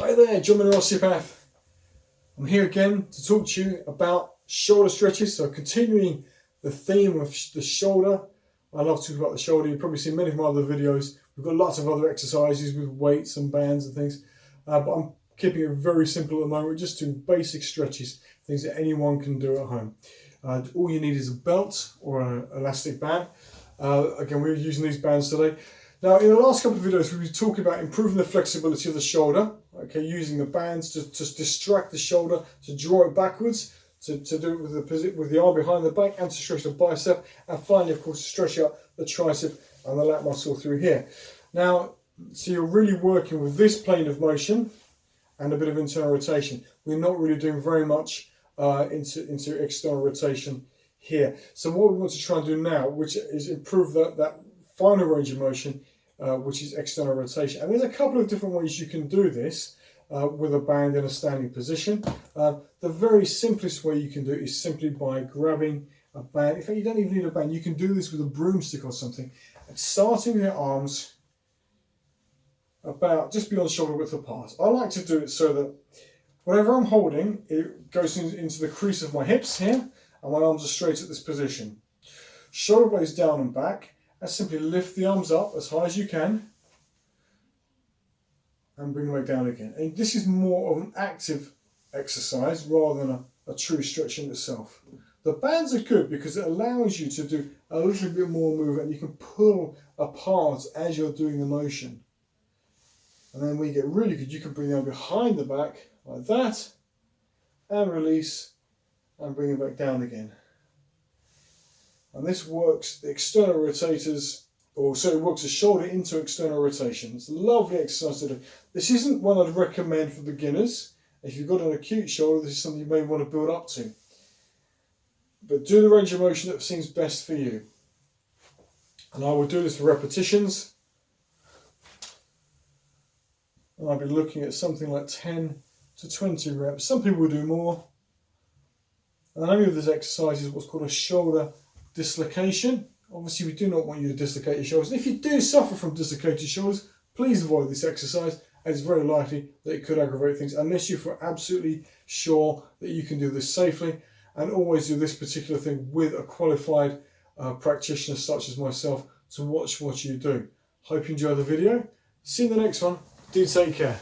Hi there, John Osteopath. I'm here again to talk to you about shoulder stretches. So continuing the theme of the shoulder, I love talking about the shoulder. You've probably seen many of my other videos. We've got lots of other exercises with weights and bands and things, but I'm keeping it very simple at the moment. We're just doing basic stretches, things that anyone can do at home. All you need is a belt or an elastic band. Again, we're using these bands today. Now, in the last couple of videos, we were talking about improving the flexibility of the shoulder, okay, using the bands to distract the shoulder, to draw it backwards, to do it with the arm behind the back, and to stretch the bicep, and finally, of course, to stretch out the tricep and the lat muscle through here. Now, so you're really working with this plane of motion and a bit of internal rotation. We're not really doing very much into external rotation here. So what we want to try and do now, which is improve that final range of motion, which is external rotation. And there's a couple of different ways you can do this with a band in a standing position. The very simplest way you can do it is simply by grabbing a band. In fact, you don't even need a band. You can do this with a broomstick or something. And starting with your arms about just beyond shoulder width apart. I like to do it so that whatever I'm holding, it goes into the crease of my hips here, and my arms are straight at this position. Shoulder blades down and back, and simply lift the arms up as high as you can and bring them back down again. And this is more of an active exercise rather than a true stretch in itself. The bands are good because it allows you to do a little bit more movement. You can pull apart as you're doing the motion. And then when you get really good, you can bring the arm behind the back like that and release and bring it back down again. And this works the external rotators, or so it works the shoulder into external rotation. It's a lovely exercise to do. This isn't one I'd recommend for beginners. If you've got an acute shoulder, this is something you may want to build up to. But do the range of motion that seems best for you. And I will do this for repetitions. And I'll be looking at something like 10 to 20 reps. Some people will do more. And the name of this exercise is what's called a shoulder dislocation. Obviously, we do not want you to dislocate your shoulders. And if you do suffer from dislocated shoulders, please avoid this exercise, as it's very likely that it could aggravate things unless you feel absolutely sure that you can do this safely. And always do this particular thing with a qualified practitioner such as myself to watch what you do. Hope you enjoy the video. See you in the next one. Do take care.